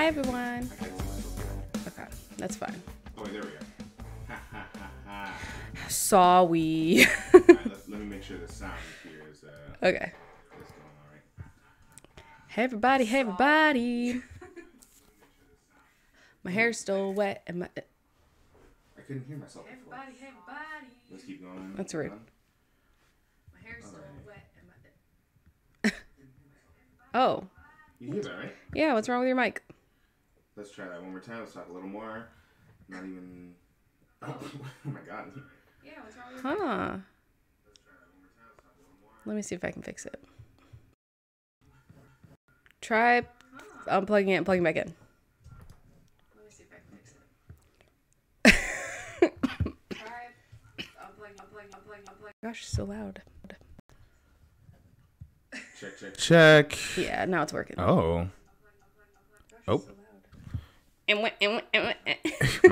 Hi, everyone. Okay, that's fine. Oh, wait, there we go. Sorry. All right, let me make sure the sound here is Okay. is going all right. Hey, everybody. Hey, everybody. My hair's still wet and my... I couldn't hear myself before. Hey, everybody. Let's keep going. That's rude. My hair's still wet and my... Oh. You hear that, right? Yeah, what's wrong with your mic? Let's try that one more time. Let's talk a little more. Not even... Oh my God. Yeah, what's wrong with your mic? Huh. Let me see if I can fix it. Try unplugging it and plugging back in. Let me see if I can fix it. Try unplugging. Gosh, it's so loud. Check. Yeah, now it's working. Oh. Oh. Oh My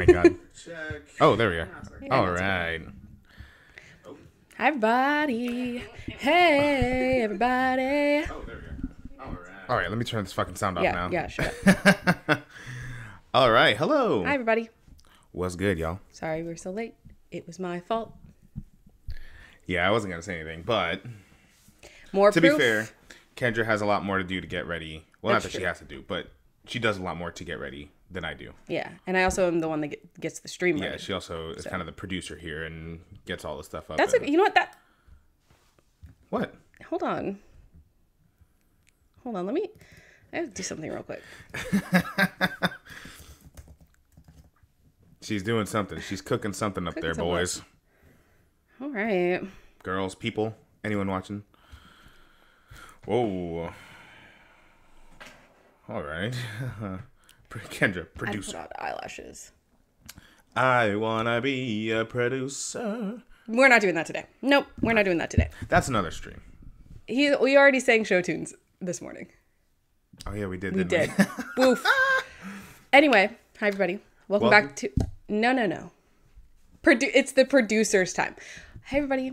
God. Check. Oh, there we go. Yeah, All right. Hi, everybody. Hey, everybody. Oh, there we go. All right, let me turn this fucking sound off now. Yeah, shut up. All right, hello. Hi, everybody. What's good, y'all? Sorry we were so late. It was my fault. Yeah, I wasn't going to say anything, but More to proof? be fair, Kendra has a lot more to do to get ready. Well, That's not that true. she has to do, but she does a lot more to get ready than I do. Yeah, and I also am the one that gets the stream ready. Yeah, she also is kind of the producer here and gets all the stuff up. That's and... okay. You know what? What? Hold on. Let me... I have to do something real quick. She's doing something. She's cooking something up there, boys. All right. Girls, people, anyone watching? Whoa. All right. Kendra, producer. I put on eyelashes. I wanna be a producer. We're not doing that today. Nope, we're not doing that today. That's another stream. We already sang show tunes this morning. Oh yeah, we did. We did. We? Woof. Anyway, hi everybody. Welcome back to... No. It's the producer's time. Hi everybody.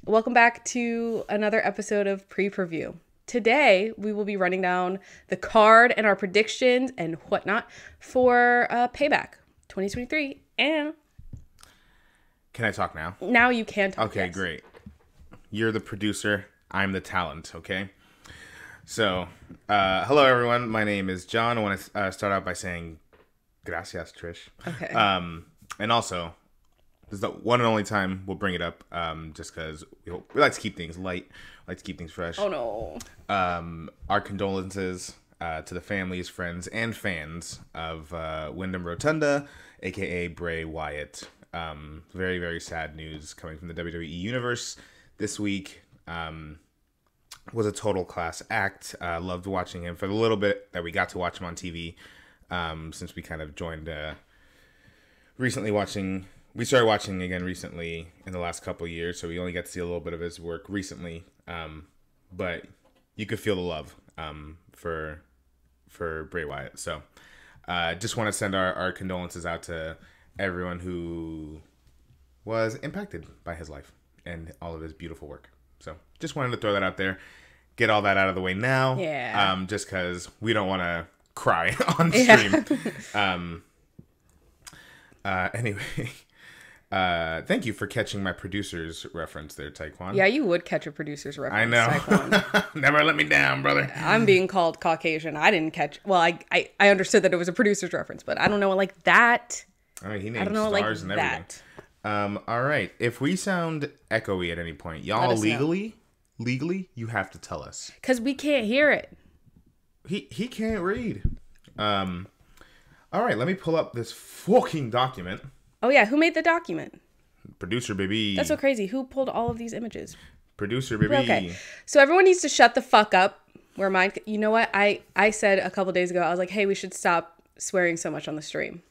Welcome back to another episode of Pre-Preview. Today, we will be running down the card and our predictions and whatnot for Payback 2023. And... Can I talk now? Now you can talk. Okay, yes. Great. You're the producer. I'm the talent, okay? So, hello everyone. My name is John. I want to start out by saying gracias, Trish. Okay. And also, this is the one and only time we'll bring it up, just because we like to keep things light, like to keep things fresh. Oh no. Our condolences to the families, friends, and fans of Wyndham Rotunda, aka Bray Wyatt. Very, very sad news coming from the WWE universe this week. Was a total class act. Loved watching him for the little bit that we got to watch him on TV. Since we kind of joined recently watching. We started watching again recently in the last couple of years, so we only got to see a little bit of his work recently. But you could feel the love for Bray Wyatt. So just want to send our condolences out to everyone who was impacted by his life and all of his beautiful work. So just wanted to throw that out there, get all that out of the way now. Yeah. Just because we don't want to cry on stream. Anyway, thank you for catching my producer's reference there, Taekwon. Yeah, you would catch a producer's reference. I know. Taekwon. Never let me down, brother. I'm being called Caucasian. I didn't catch... Well, I understood that it was a producer's reference, but I don't know it like that. All right, he named I don't know stars like and that. everything. All right. If we sound echoey at any point, y'all legally, you have to tell us. Because we can't hear it. He can't read. All right, let me pull up this fucking document. Oh, yeah. Who made the document? Producer, baby. That's so crazy. Who pulled all of these images? Producer, baby. Okay. So everyone needs to shut the fuck up. Where mine... You know what? I said a couple days ago, I was like, hey, we should stop swearing so much on the stream.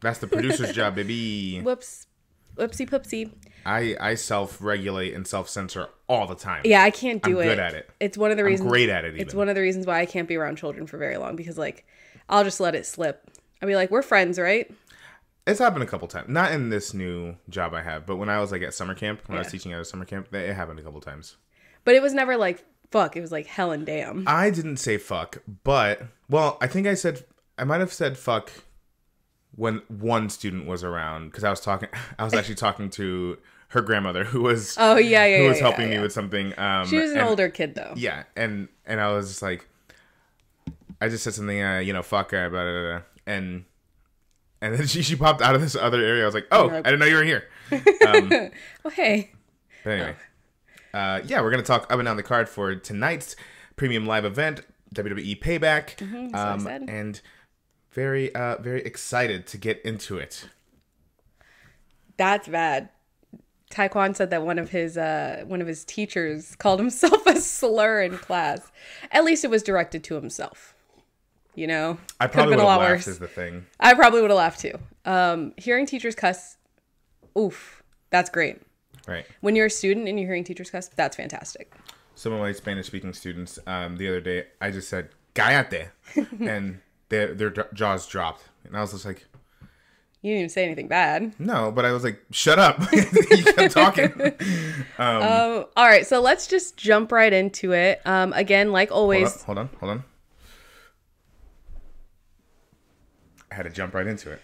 That's the producer's job, baby. Whoops. Whoopsie poopsie. I self-regulate and self-censor all the time. Yeah, I can't do it. I'm good at it. It's one of the reasons. I'm great at it, even. It's one of the reasons why I can't be around children for very long, because, like, I'll just let it slip. I'll be like, we're friends, right? It's happened a couple times. Not in this new job I have, but when I was, like, at summer camp, when I was teaching at a summer camp, it happened a couple times. But it was never, like, fuck. It was like hell and damn. I didn't say fuck, but well, I think I might have said fuck when one student was around because I was actually talking to her grandmother who was helping me with something. She was an older kid though. Yeah, and I was just like, I just said something, fuck, blah, blah, blah, and then she popped out of this other area. I was like, oh, I didn't know you were here. Oh, hey. But anyway, we're gonna talk up and down the card for tonight's premium live event, WWE Payback. So excited. And very excited to get into it. That's bad. Taekwon said that one of his teachers called himself a slur in class. At least it was directed to himself. You know, I probably would have laughed is the thing. I probably would have laughed too. Hearing teachers cuss, oof, that's great. Right. When you're a student and you're hearing teachers cuss, that's fantastic. Some of my Spanish-speaking students, the other day, I just said "cállate," and their jaws dropped, and I was just like, "You didn't even say anything bad." No, but I was like, "Shut up!" You kept talking. All right, so let's just jump right into it. Again, like always. Hold on. I had to jump right into it.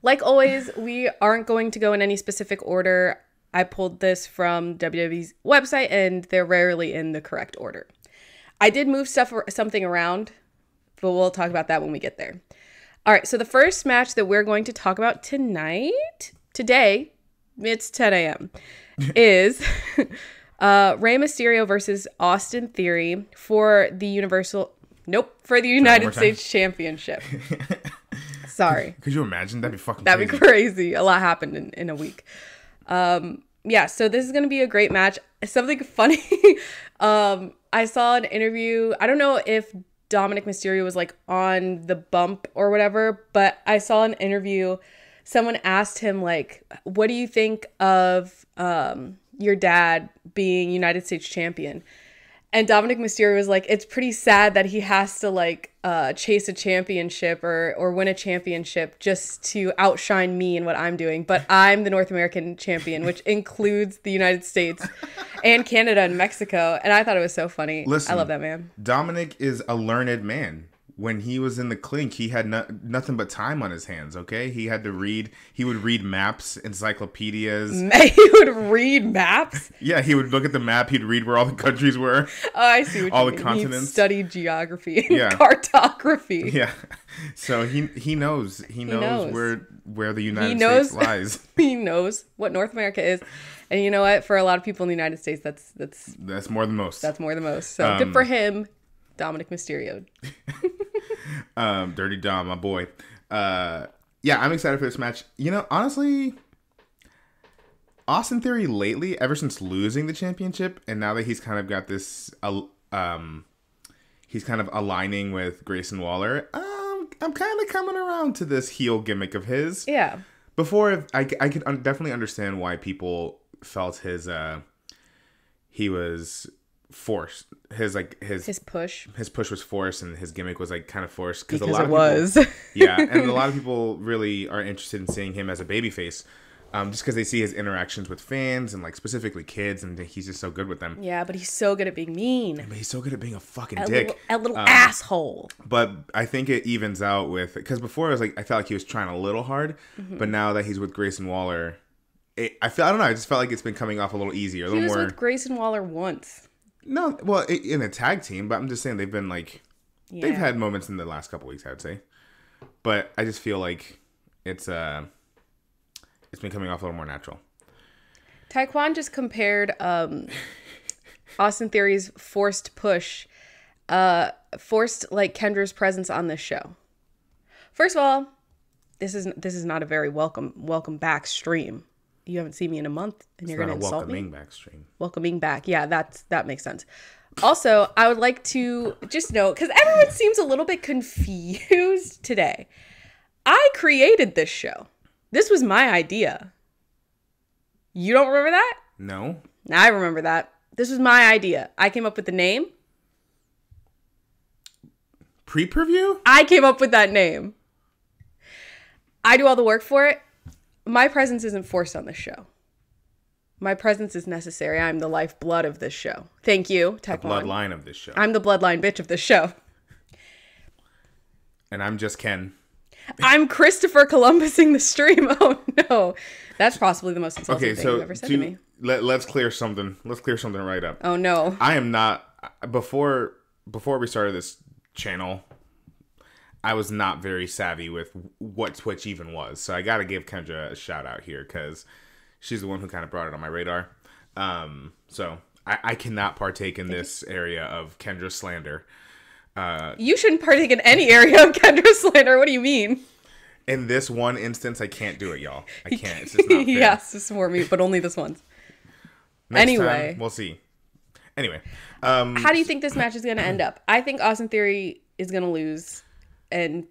Like always, we aren't going to go in any specific order. I pulled this from WWE's website, and they're rarely in the correct order. I did move something around, but we'll talk about that when we get there. All right, so the first match that we're going to talk about today, it's 10 a.m., is Rey Mysterio versus Austin Theory for the United States Championship. Sorry. Could you imagine? That'd be fucking That'd be crazy. A lot happened in a week. So this is going to be a great match. Something funny. I saw an interview. I don't know if Dominic Mysterio was like on the bump or whatever, but I saw an interview. Someone asked him like, what do you think of your dad being United States champion? And Dominic Mysterio was like, it's pretty sad that he has to like chase a championship or win a championship just to outshine me in what I'm doing. But I'm the North American champion, which includes the United States and Canada and Mexico. And I thought it was so funny. Listen, I love that man. Dominic is a learned man. When he was in the clink, he had nothing but time on his hands, okay? He had to read. He would read maps, encyclopedias. He would read maps? Yeah, he would look at the map. He'd read where all the countries were. Oh, I see what all you the mean. continents. He studied geography and cartography. Yeah. So he knows where the United States lies. He knows what North America is. And you know what? For a lot of people in the United States, that's more than most. That's more than most. So good for him, Dominic Mysterio. Dirty Dom, my boy. I'm excited for this match. You know, honestly, Austin Theory lately, ever since losing the championship, and now that he's kind of got this, he's kind of aligning with Grayson Waller. I'm kind of coming around to this heel gimmick of his. Yeah. Before, I could definitely understand why people felt he was forced. His push was forced, and his gimmick was like kind of forced because a lot of people, and a lot of people really are interested in seeing him as a babyface, just because they see his interactions with fans and like specifically kids, and he's just so good with them. Yeah, but he's so good at being mean. But he's so good at being a fucking dick, a little asshole. But I think it evens out with because before it was like I felt like he was trying a little hard, but now that he's with Grayson Waller, I don't know. I just felt like it's been coming off a little easier, a little more. He was with Grayson Waller once. No, well, in a tag team, but I'm just saying they've been like, they've had moments in the last couple weeks, I'd say. But I just feel like it's been coming off a little more natural. Taekwon just compared Austin Theory's forced push, forced like Kendra's presence on this show. First of all, this is not a very welcome back stream. You haven't seen me in a month, and you're going to insult me. Welcoming back stream. Welcoming back. Yeah, that makes sense. Also, I would like to just note, because everyone seems a little bit confused today. I created this show. This was my idea. You don't remember that? No. I remember that. This was my idea. I came up with the name. Pre-preview? I came up with that name. I do all the work for it. My presence isn't forced on this show. My presence is necessary. I'm the lifeblood of this show. Thank you, Taekwon. The bloodline of this show. I'm the bloodline bitch of this show. And I'm just Ken. I'm Christopher Columbusing the stream. Oh, no. That's possibly the most insulting thing you've ever said to me. Let's clear something. Let's clear something right up. Oh, no. I am not... Before we started this channel, I was not very savvy with what Twitch even was. So I got to give Kendra a shout out here because she's the one who kind of brought it on my radar. So I cannot partake in this area of Kendra slander. You shouldn't partake in any area of Kendra slander. What do you mean? In this one instance, I can't do it, y'all. I can't. It's just not fair. He has to swear me, but only this once. Next time, we'll see. Anyway. How do you think this match is going to end up? I think Austin Theory is going to lose, and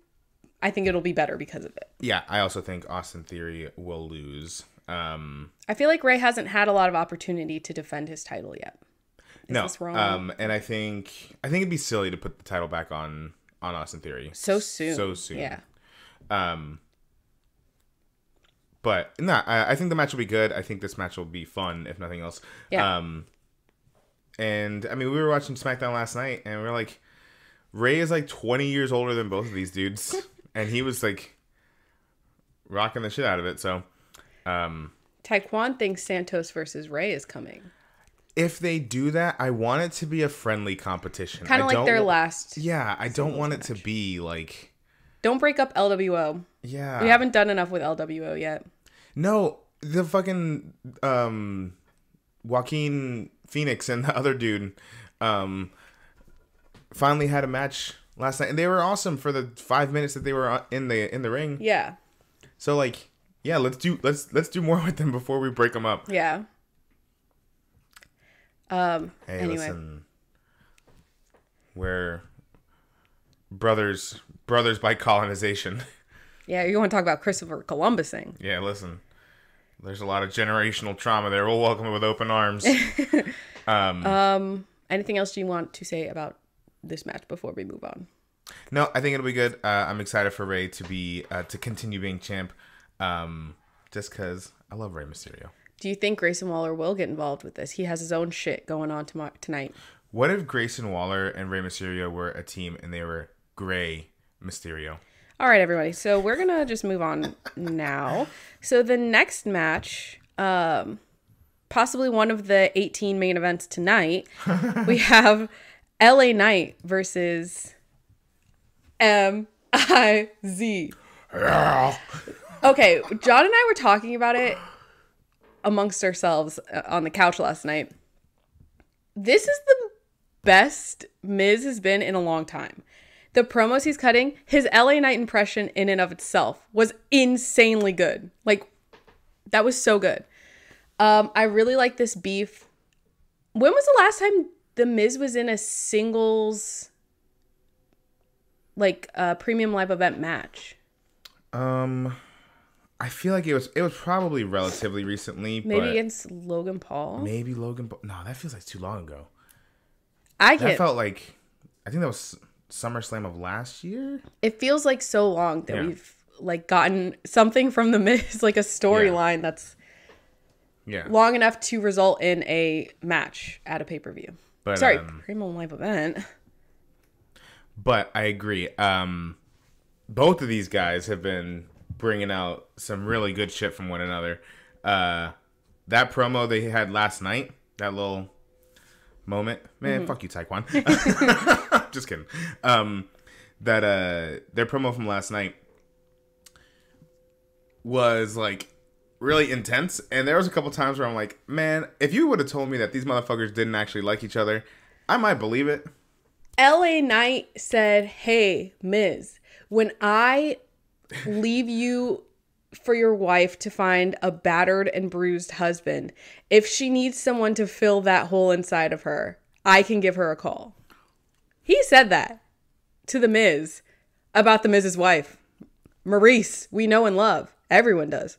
I think it'll be better because of it. Yeah, I also think Austin Theory will lose. I feel like Ray hasn't had a lot of opportunity to defend his title yet. Is this wrong? And I think it'd be silly to put the title back on Austin Theory so soon. Yeah. But no, I think the match will be good. I think this match will be fun, if nothing else. Yeah. And I mean, we were watching SmackDown last night, and we were like, Ray is like 20 years older than both of these dudes, and he was like rocking the shit out of it. So, Taekwon thinks Santos versus Ray is coming. If they do that, I want it to be a friendly competition. Kind of like their last. Yeah, I don't want it to be like. Don't break up LWO. Yeah. We haven't done enough with LWO yet. No, the fucking Joaquin Phoenix and the other dude finally had a match last night, and they were awesome for the 5 minutes that they were in the ring. Yeah. So like, yeah, let's do more with them before we break them up. Yeah. Hey, anyway. Listen, we're brothers by colonization. Yeah, you want to talk about Christopher Columbusing. Yeah, listen. There's a lot of generational trauma there. We'll welcome it with open arms. Anything else you want to say about this match before we move on? No, I think it'll be good. I'm excited for Ray to continue being champ. Just because I love Rey Mysterio. Do you think Grayson Waller will get involved with this? He has his own shit going on tonight. What if Grayson Waller and Rey Mysterio were a team and they were Gray Mysterio? All right, everybody. So we're going to just move on now. So the next match, possibly one of the 18 main events tonight, we have LA Knight versus MIZ. Okay, John and I were talking about it amongst ourselves on the couch last night. This is the best Miz has been in a long time. The promos he's cutting, his LA Knight impression in and of itself was insanely good. Like, that was so good. I really like this beef. When was the last time the Miz was in a singles, like, premium live event match? I feel like it was probably relatively recently. Maybe against Logan Paul? Maybe Logan Paul. No, that feels like too long ago. That felt like, I think that was SummerSlam of last year. It feels like so long that we've like gotten something from the Miz, like a storyline that's long enough to result in a match at a pay-per-view. But, sorry, premium live event. But I agree. Both of these guys have been bringing out some really good shit from one another. That promo they had last night, that little moment, man, fuck you, Taekwon. Just kidding. Their promo from last night was like really intense, and there was a couple times where I'm like, man, if you would have told me that these motherfuckers didn't actually like each other, I might believe it. LA Knight said, "Hey, Miz, when I leave you for your wife to find a battered and bruised husband, if she needs someone to fill that hole inside of her, I can give her a call." He said that to the Miz about the Miz's wife, Maurice. We know and love. Everyone does.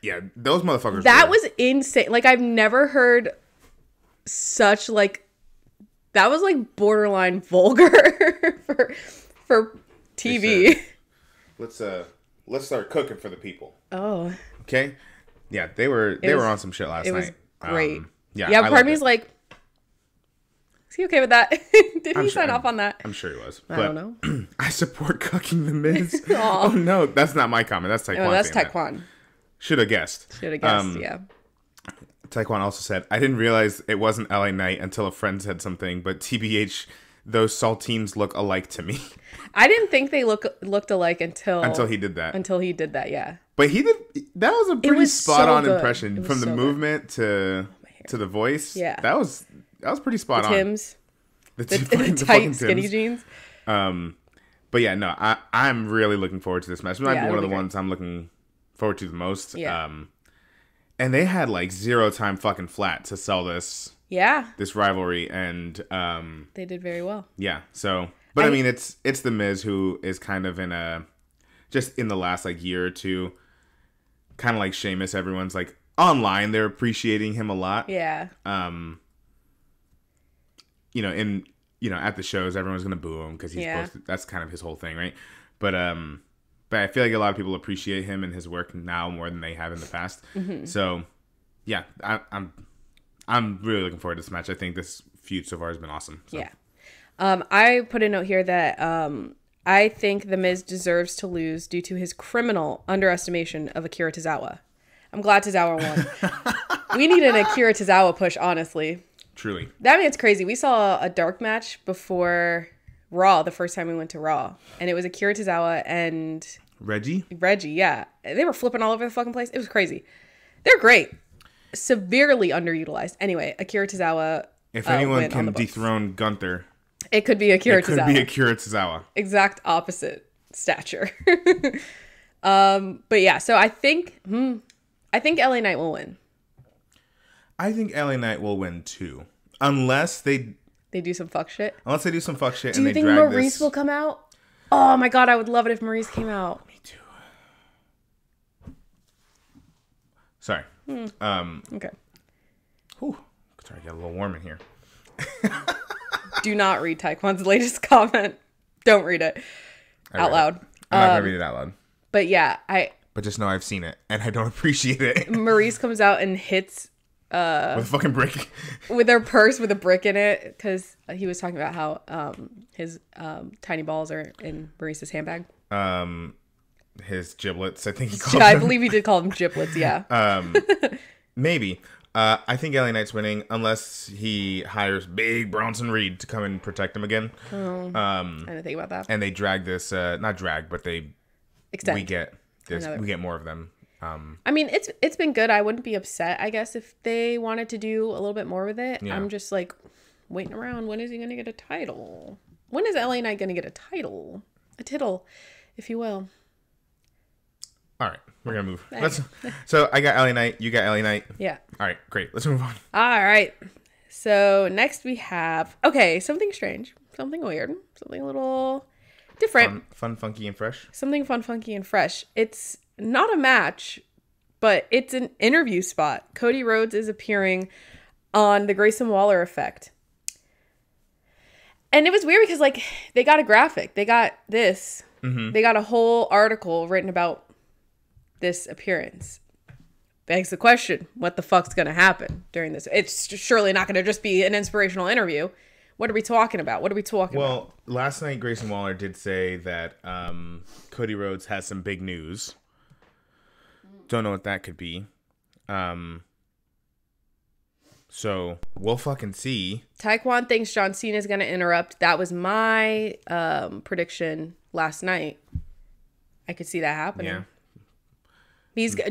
Yeah, those motherfuckers. That was insane. Like, I've never heard such, like, that was like borderline vulgar for TV. Let's start cooking for the people. Oh. Okay? Yeah, they were on some shit last night. It was great. Yeah, yeah. Part of me is like, is he okay with that? Did he sign off on that? I'm sure he was. I don't know. I support cucking the Miz. Oh no, that's not my comment. That's Taekwon. No, that's Taekwon. Should have guessed. Yeah. Taekwon also said, I didn't realize it wasn't LA Knight until a friend said something, but TBH, those saltines look alike to me. I didn't think they looked alike until he did that. Yeah. But that was a pretty spot on impression from the so movement to the voice. Yeah. That was pretty spot on. Tims. The fucking tight skinny Tims. jeans. But yeah, no, I'm really looking forward to this match. It might be one of the ones I'm looking forward to the most. Yeah. And they had like zero time fucking flat to sell this. Yeah. This rivalry, and they did very well. Yeah. So, but I mean, it's the Miz who is kind of just in the last like year or two, kind of like Sheamus. Everyone's like online, they're appreciating him a lot. Yeah. At the shows, everyone's gonna boo him because he's supposed to, that's kind of his whole thing, right? But I feel like a lot of people appreciate him and his work now more than they have in the past. Mm-hmm. So, yeah, I'm really looking forward to this match. I think this feud so far has been awesome. So. Yeah. I put a note here that I think The Miz deserves to lose due to his criminal underestimation of Akira Tozawa. I'm glad Tozawa won. We need an Akira Tozawa push, honestly. Truly. That man's crazy. We saw a dark match before Raw the first time we went to Raw. And it was Akira Tozawa and... Reggie, yeah. They were flipping all over the fucking place. It was crazy. They're great. Severely underutilized. Anyway, Akira Tozawa... If anyone can dethrone Gunther... It could be Akira Tozawa. Exact opposite stature. But yeah, so I think LA Knight will win. I think LA Knight will win too. Unless they do some fuck shit. Unless they do some fuck shit and they drag this. Do you think Maurice will come out? Oh my god, I would love it if Maurice came out. Me too. Sorry. Okay. Whew. Sorry, I got a little warm in here. Do not read Taekwon's latest comment. Don't read it out loud. I'm not going to read it out loud. But yeah, But just know I've seen it, and I don't appreciate it. Maurice comes out and hits... with a fucking brick. With her purse with a brick in it, because he was talking about how his tiny balls are in Maurice's handbag. His giblets, I think he called them. I believe he did call them giblets, yeah. Maybe. I think LA Knight's winning unless he hires big Bronson Reed to come and protect him again. I didn't think about that. And they drag this, not drag, but they extend. We get more of them. I mean, it's been good. I wouldn't be upset, I guess, if they wanted to do a little bit more with it. Yeah. I'm just like waiting around. When is he going to get a title? When is LA Knight going to get a title? A tittle, if you will. All right, we're going to move. So I got LA Knight. You got LA Knight. Yeah. All right, great. Let's move on. All right. So next we have, something strange, something weird, something a little different. Fun, funky, and fresh. Something fun, funky, and fresh. It's not a match, but it's an interview spot. Cody Rhodes is appearing on the Grayson Waller Effect. And it was weird because, like, they got a graphic. They got this. Mm-hmm. They got a whole article written about this appearance. Begs the question, what the fuck's going to happen during this? It's surely not going to just be an inspirational interview. What are we talking about? Well, last night Grayson Waller did say that Cody Rhodes has some big news. Don't know what that could be. So we'll fucking see. Taekwon thinks John Cena is going to interrupt. That was my prediction last night. I could see that happening. Yeah.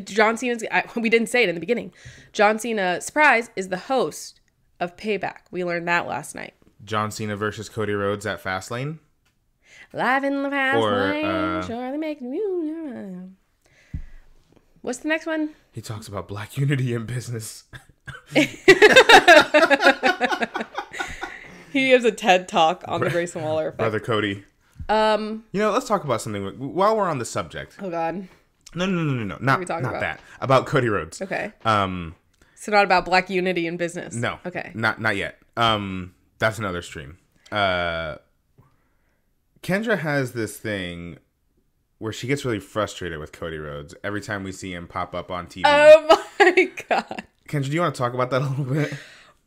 John Cena's. We didn't say it in the beginning. John Cena, surprise, is the host of Payback. We learned that last night. John Cena versus Cody Rhodes at Fastlane. Live in the Fastlane. Surely making you. What's the next one? He talks about black unity in business. He gives a TED talk on the Grayson Waller Effect. Brother Cody. Let's talk about something while we're on the subject. Oh God. No. Not that. About Cody Rhodes. Okay. So not about black unity in business. No. Okay. Not yet. That's another stream. Kendra has this thing where she gets really frustrated with Cody Rhodes every time we see him pop up on TV. my God. Kendra, do you want to talk about that a little bit?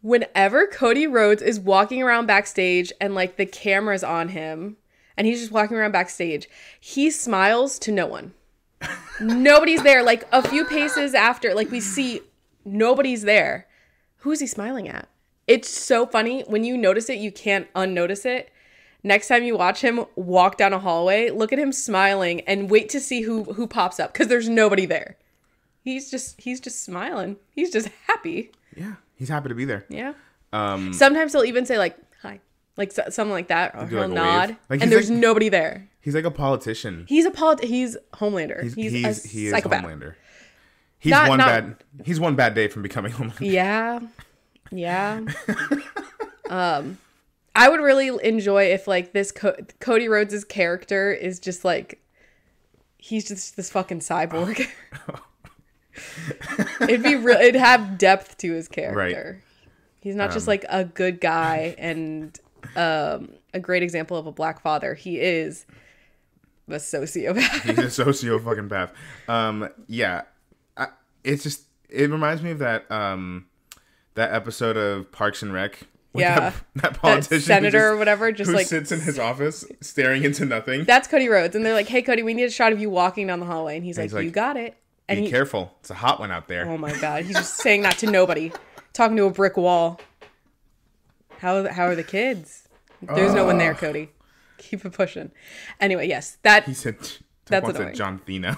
Whenever Cody Rhodes is walking around backstage and like the camera's on him and he's just walking around backstage, he smiles to no one. Nobody's there. Like a few paces after, like we see nobody's there. Who's he smiling at? It's so funny. When you notice it, you can't unnotice it. Next time you watch him walk down a hallway, look at him smiling and wait to see who pops up because there's nobody there. He's just smiling. He's just happy. Yeah, he's happy to be there. Yeah. Sometimes he'll even say like hi, like something like that, or he'll like nod, like, and there's nobody there. He's like a politician. He's Homelander. He is Homelander. He's one bad day from becoming Homelander. Yeah. I would really enjoy if like this Cody Rhodes' character is just like he's just this fucking cyborg. It'd have depth to his character. Right. He's not just like a good guy and a great example of a black father. He is a sociopath. He's a socio-fucking-path. Yeah. It reminds me of that episode of Parks and Rec. Yeah. That politician. That senator or whatever. Just who like sits in his office staring into nothing. That's Cody Rhodes. And they're like, hey, Cody, we need a shot of you walking down the hallway. And he's like, you got it. And be careful. It's a hot one out there. Oh my God. He's just saying that to nobody. Talking to a brick wall. How are the kids? There's no one there, Cody. Keep it pushing. Anyway, yes. He said that's annoying. John Cena.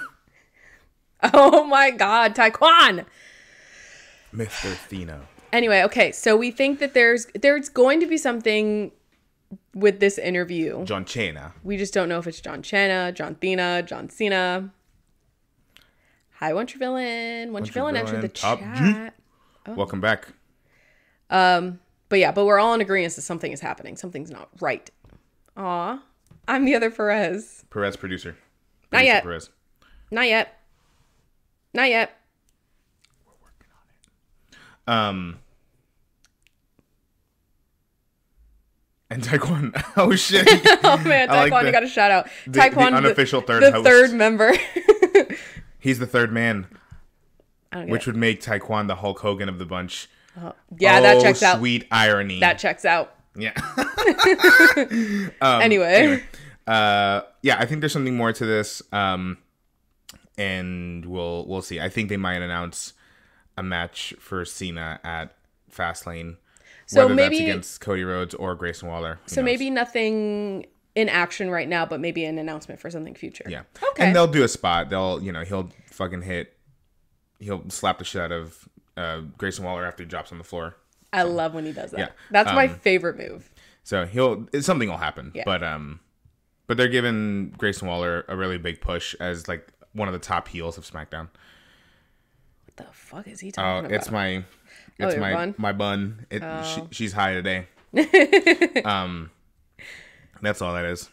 Oh my God. Taekwon. Mr. Thino. Anyway, okay. So we think that there's going to be something with this interview. John Cena. We just don't know if it's John Cena, John Cena, John Cena. Hi, Once Your Villain. Once Your Villain entered the chat. Oh. Welcome back. But we're all in agreement that something is happening. Something's not right. Aw. I'm the other Perez. Perez producer. Not yet. Perez. Not yet. Not yet. We're working on it. And Taekwon. Oh, shit. Oh, man. Taekwon, you got a shout out. Taekwon, the unofficial third host. The third member. He's the third man. Which would make Taekwon the Hulk Hogan of the bunch. That checks out. Sweet irony. That checks out. Yeah. Anyway. I think there's something more to this. And we'll see. I think they might announce a match for Cena at Fastlane. So whether maybe that's against Cody Rhodes or Grayson Waller. So maybe nothing in action right now, but maybe an announcement for something future. Yeah. Okay. And they'll do a spot. He'll fucking he'll slap the shit out of Grayson Waller after he drops on the floor. I love when he does that. Yeah. That's my favorite move. So something will happen. Yeah. But they're giving Grayson Waller a really big push as like one of the top heels of SmackDown. What the fuck is he talking about? It's my bun? My bun. She's high today. That's all that is.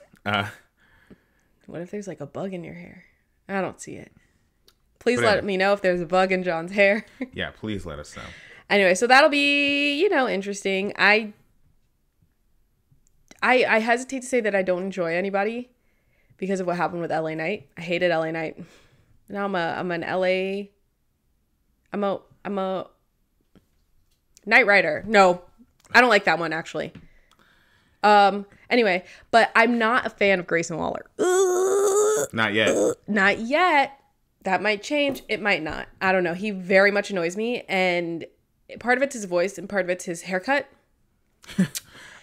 What if there's like a bug in your hair? I don't see it. Please let me know if there's a bug in John's hair. Yeah, please let us know. Anyway, so that'll be, interesting. I hesitate to say that I don't enjoy anybody because of what happened with LA Knight. I hated LA Knight. Now I'm a Knight Rider. No, I don't like that one actually. Anyway, but I'm not a fan of Grayson Waller. Not yet. Not yet. That might change. It might not. I don't know. He very much annoys me, and part of it's his voice, and part of it's his haircut.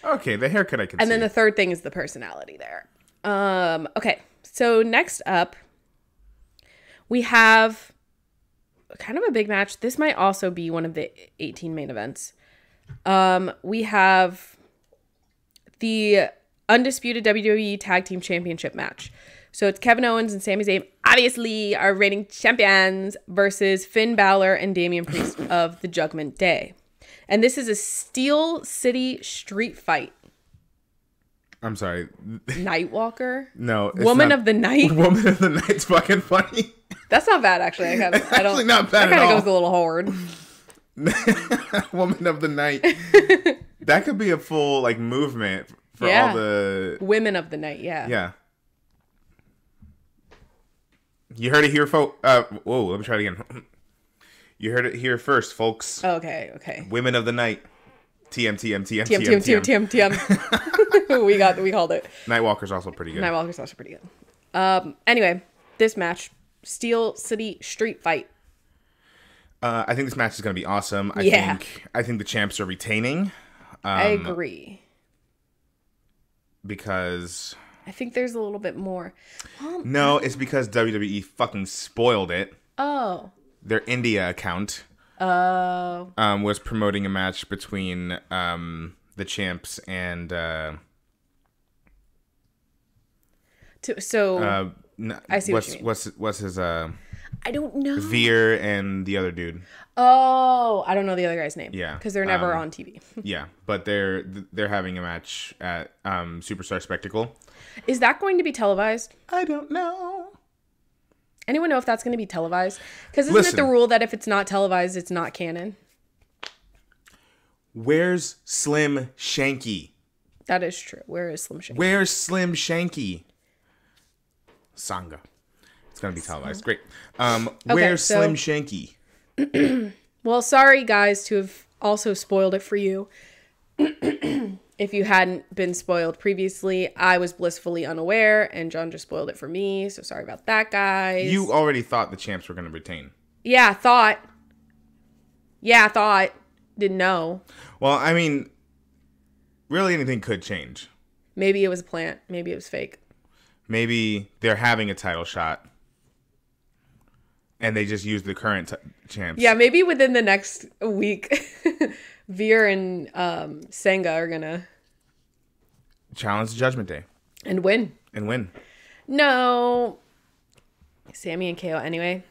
Okay, the haircut I can see. And then the third thing is the personality there. Okay, so next up, we have kind of a big match. This might also be one of the 18 main events. We have the undisputed WWE Tag Team Championship match. So it's Kevin Owens and Sami Zayn, obviously our reigning champions, versus Finn Balor and Damian Priest of the Judgment Day. And this is a Steel City street fight. I'm sorry. Nightwalker? No. Woman of the Night? Woman of the Night's fucking funny. That's not bad, actually. I don't. Actually not bad that at all. That kind of goes a little hard. Woman of the Night. That could be a full movement for all the women of the night. Yeah. Yeah. You heard it here, folks. Whoa, let me try it again. You heard it here first, folks. Okay. Women of the night. TM. We called it. Nightwalker's also pretty good. Anyway, this match, Steel City Street Fight. I think this match is going to be awesome. I think the champs are retaining. I agree. Because I think there's a little bit more. No, it's because WWE fucking spoiled it. Oh. Their India account was promoting a match between the champs and I see what you mean. What's his I don't know. Veer and the other dude. Oh, I don't know the other guy's name. Yeah, because they're never on TV. Yeah, but they're having a match at Superstar Spectacle. Is that going to be televised? I don't know. Anyone know if that's going to be televised? Because isn't it the rule that if it's not televised, it's not canon? Where's Slim Shanky? That is true. Where is Slim Shanky? Where's Slim Shanky? Sangha. It's going to be televised. Great. Where's Slim Shanky? Well, sorry, guys, to have also spoiled it for you. If you hadn't been spoiled previously, I was blissfully unaware, and John just spoiled it for me. So sorry about that, guys. You already thought the champs were going to retain. Yeah, thought. Didn't know. Well, I mean, really anything could change. Maybe it was a plant. Maybe it was fake. Maybe they're having a title shot. And they just use the current champs. Yeah, maybe within the next week, Veer and Senga are going to challenge Judgment Day. And win. No. Sammy and KO anyway.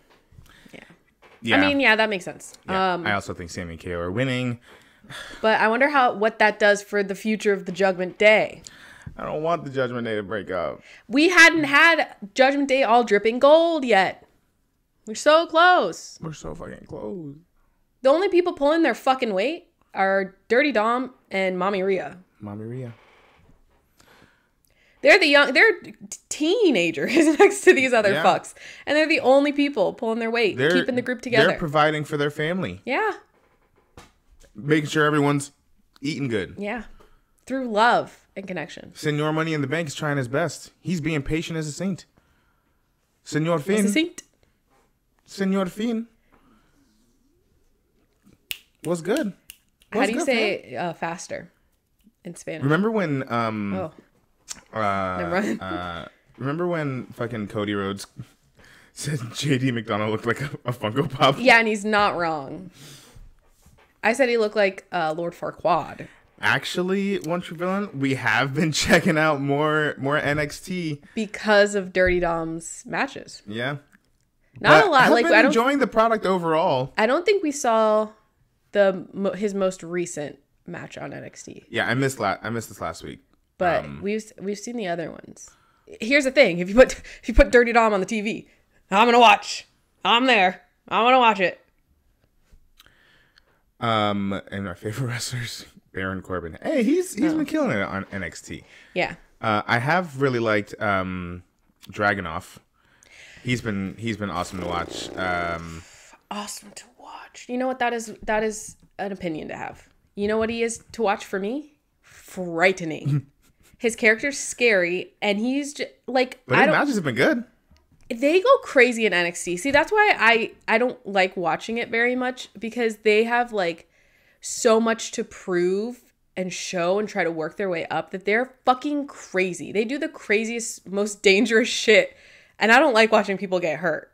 Yeah. I mean, yeah, that makes sense. Yeah, I also think Sammy and KO are winning. But I wonder what that does for the future of the Judgment Day. I don't want the Judgment Day to break up. We hadn't had Judgment Day all dripping gold yet. We're so close. We're so fucking close. The only people pulling their fucking weight are Dirty Dom and Mommy Rhea. They're teenagers next to these other fucks. And they're the only people pulling their weight, keeping the group together. They're providing for their family. Yeah. Making sure everyone's eating good. Yeah. Through love and connection. Senor Money in the Bank is trying his best. He's being patient as a saint. Senor Finn. Senor Fin. What's good? How do you say faster in Spanish? Remember when remember when fucking Cody Rhodes said JD McDonald looked like a Funko Pop? Yeah, and he's not wrong. I said he looked like Lord Farquaad. Actually, One True Villain, we have been checking out more NXT because of Dirty Dom's matches. Yeah. Not a lot. I've been enjoying the product overall. I don't think we saw his most recent match on NXT. Yeah, I missed this last week. But we've seen the other ones. Here's the thing: if you put Dirty Dom on the TV, I'm gonna watch. I'm there. I'm gonna watch it. And my favorite wrestlers, Baron Corbin. Hey, he's been killing it on NXT. Yeah. I have really liked Dragunov. He's been awesome to watch. Awesome to watch. You know what that is? That is an opinion to have. You know what he is to watch for me? Frightening. His character's scary, and he's just like. But his matches have been good. They go crazy in NXT. See, that's why I don't like watching it very much, because they have like so much to prove and show and try to work their way up that they're fucking crazy. They do the craziest, most dangerous shit. And I don't like watching people get hurt.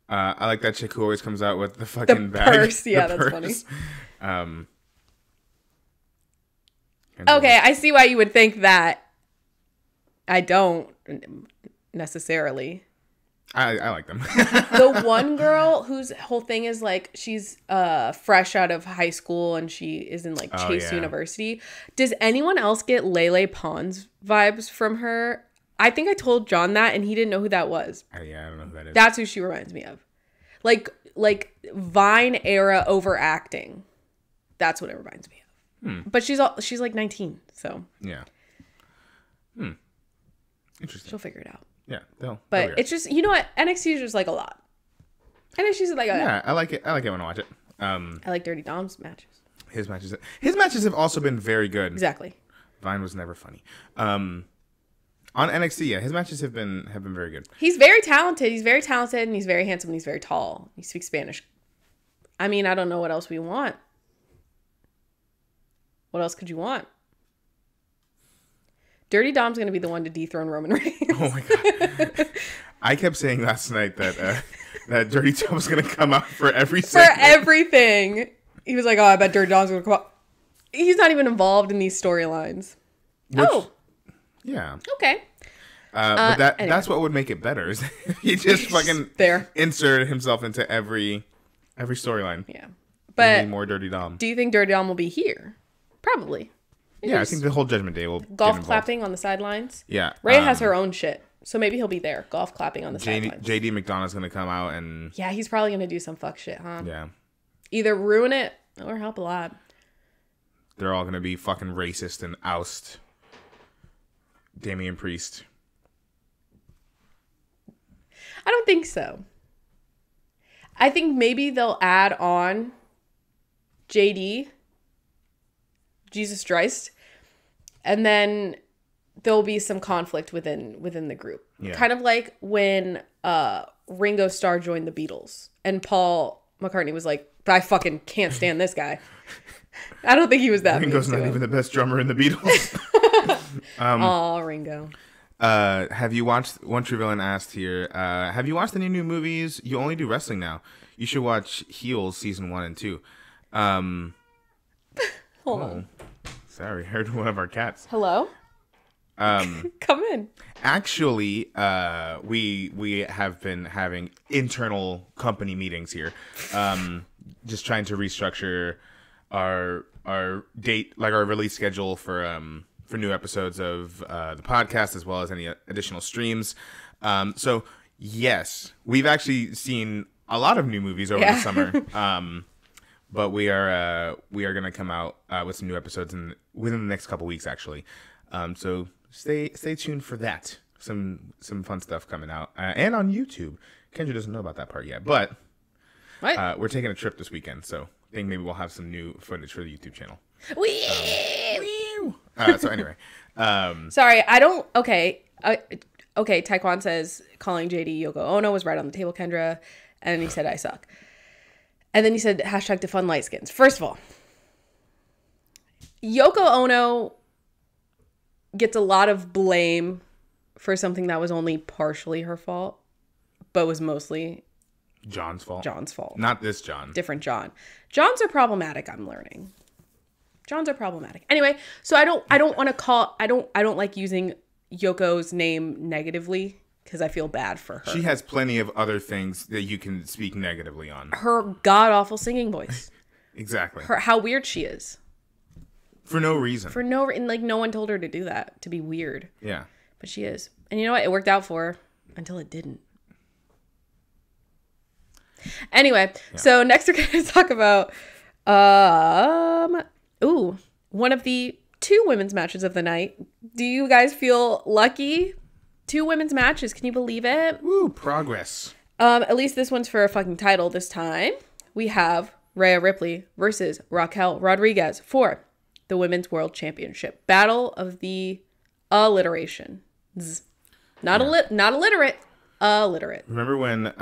I like that chick who always comes out with the fucking bag. Purse. Yeah, that's funny. Okay, I see why you would think that. I don't necessarily. I like them. The one girl whose whole thing is like she's fresh out of high school and she is in like Chase University. Does anyone else get Lele Pons vibes from her? I think I told John that, and he didn't know who that was. Yeah, I don't know who that is. That's who she reminds me of. Like Vine era overacting. That's what it reminds me of. But she's like 19, so. Yeah. Interesting. She'll figure it out. Yeah, But it's just, you know what? NXT is just like a lot. I know she's like, yeah, I like it. I like it when I watch it. I like Dirty Dom's matches. His matches have also been very good. Exactly. Vine was never funny. On NXT, yeah, his matches have been very good. He's very talented. He's very talented, and he's very handsome, and he's very tall. He speaks Spanish. I mean, I don't know what else we want. What else could you want? Dirty Dom's going to be the one to dethrone Roman Reigns. Oh my God. I kept saying last night that that Dirty Dom's going to come out for every segment. For everything. He was like, oh, I bet Dirty Dom's going to come out. He's not even involved in these storylines. Oh. Yeah. Okay. But that's what would make it better. Is if he just fucking insert himself into every storyline. Yeah. But more Dirty Dom. Do you think Dirty Dom will be here? Probably. Yeah, I think the whole Judgment Day will golf clapping on the sidelines. Yeah. Rhea has her own shit. So maybe he'll be there, golf clapping on the sidelines. JD McDonough's going to come out and... Yeah, he's probably going to do some fuck shit, huh? Yeah. Either ruin it or help a lot. They're all going to be fucking racist and oust Damian Priest. I don't think so. I think maybe they'll add on JD, Jesus Christ, and then there'll be some conflict within the group. Yeah. Kind of like when Ringo Starr joined the Beatles and Paul McCartney was like, I fucking can't stand this guy. I don't think he was that. Ringo's not even the best drummer in the Beatles. Oh, Ringo. Have you watched, one True Villain asked here, have you watched any new movies? You only do wrestling now. You should watch Heels season 1 and 2. Hold on. Sorry, heard one of our cats. Hello? Come in. Actually, we have been having internal company meetings here. Just trying to restructure our date, like our release schedule for new episodes of the podcast, as well as any additional streams. So yes, we've actually seen a lot of new movies over the summer. But we are gonna come out with some new episodes within the next couple weeks, actually. So stay tuned for that. Some fun stuff coming out and on YouTube. Kendra doesn't know about that part yet, but we're taking a trip this weekend, so I think maybe we'll have some new footage for the YouTube channel. So anyway, sorry, I don't. Okay, Taekwon says calling JD Yoko Ono was right on the table, Kendra, and he said I suck. And then he said, hashtag defund light skins. First of all, Yoko Ono gets a lot of blame for something that was only partially her fault, but was mostly John's fault. Not this John. Different John. Johns are problematic, I'm learning. Johns are problematic. Anyway, so I don't want to call, I don't like using Yoko's name negatively, because I feel bad for her. She has plenty of other things that you can speak negatively on. Her god-awful singing voice. Exactly. How weird she is. For no reason. Like, no one told her to do that, to be weird. Yeah. But she is. And you know what? It worked out for her until it didn't. Anyway, so next we're going to talk about one of the 2 women's matches of the night. Do you guys feel lucky? 2 women's matches. Can you believe it? Woo, progress. At least this one's for a fucking title this time. We have Rhea Ripley versus Raquel Rodriguez for the Women's World Championship. Battle of the alliteration. Not illiterate. Alliterate. Remember when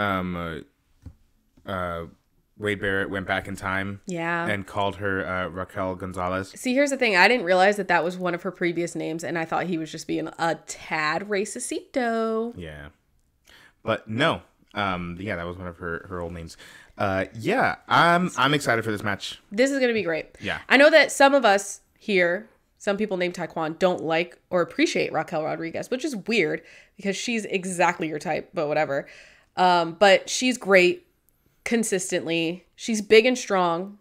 Wade Barrett went back in time and called her Raquel Gonzalez? See, here's the thing. I didn't realize that was one of her previous names, and I thought he was just being a tad racistito. Yeah. But no. That was one of her old names. I'm excited for this match. This is going to be great. Yeah. I know that some of us here, some people named Taekwon, don't like or appreciate Raquel Rodriguez, which is weird because she's exactly your type, but whatever. But she's great consistently. She's big and strong.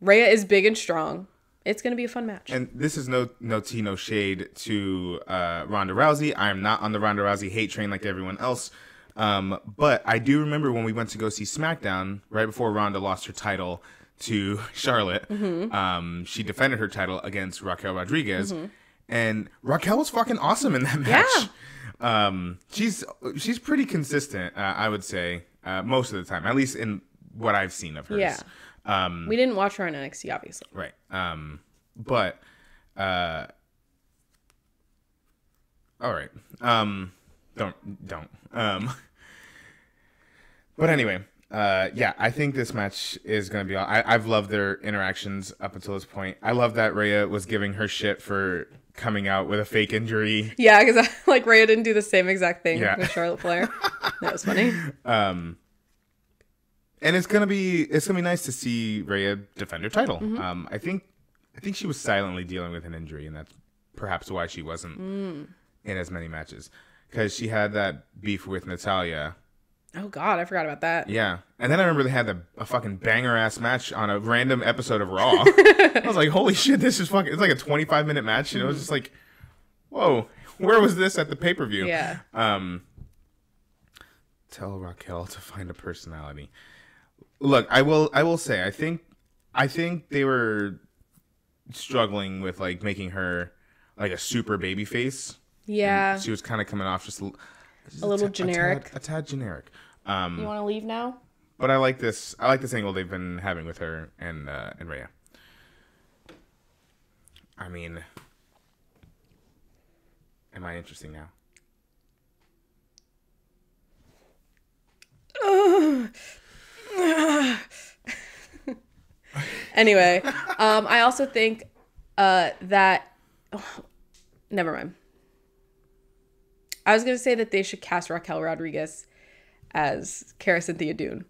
Rhea is big and strong. It's going to be a fun match. And this is no tea, no shade to Ronda Rousey. I am not on the Ronda Rousey hate train like everyone else. But I do remember when we went to go see SmackDown right before Ronda lost her title to Charlotte. Mm-hmm. She defended her title against Raquel Rodriguez. Mm-hmm. And Raquel was fucking awesome in that match. She's pretty consistent, I would say, most of the time, at least in what I've seen of hers. Yeah. We didn't watch her on NXT, obviously. Right. But all right. Don't. But anyway, yeah, I think this match is going to be I've loved their interactions up until this point. I love that Rhea was giving her shit for coming out with a fake injury. Yeah, because like Rhea didn't do the same exact thing with Charlotte Flair. That was funny. And it's gonna be nice to see Rhea defend her title. Mm-hmm. I think she was silently dealing with an injury, and that's perhaps why she wasn't in as many matches, because she had that beef with Natalya. Oh God, I forgot about that. Yeah, and then I remember they had a fucking banger ass match on a random episode of Raw. I was like, holy shit, this is fucking. It's like a 25-minute match, and it was just like, whoa, where was this at the pay-per-view? Yeah. Tell Raquel to find a personality. Look, I will say, I think they were struggling with like making her like a super baby face. Yeah. And she was kind of coming off just a little generic. A tad generic. You want to leave now? But I like this angle they've been having with her and Rhea. I mean, am I interesting now? Anyway, I also think that never mind. I was gonna say that they should cast Raquel Rodriguez as Cara Cynthia Dune,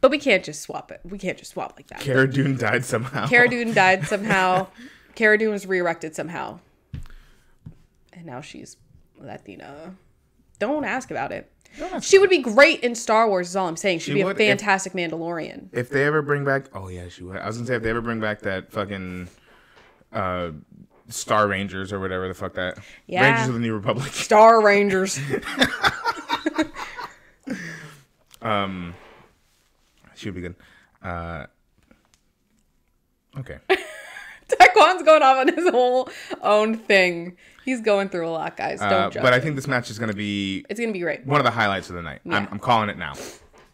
but we can't just swap it. We can't just swap like that. Cara Dune died somehow. Cara Dune died somehow. Cara Dune was reerected somehow, and now she's Latina. Don't ask about it. She would be great in Star Wars, is all I'm saying. She'd be a fantastic Mandalorian. If they ever bring back... Oh, yeah, she would. I was going to say, if they ever bring back that fucking Star Rangers or whatever the fuck that... Yeah. Rangers of the New Republic. Star Rangers. She would be good. Okay. Taekwon's going off on his whole own thing. He's going through a lot, guys. Don't judge. But I think this match is going to be... It's going to be great. One of the highlights of the night. Yeah. I'm calling it now.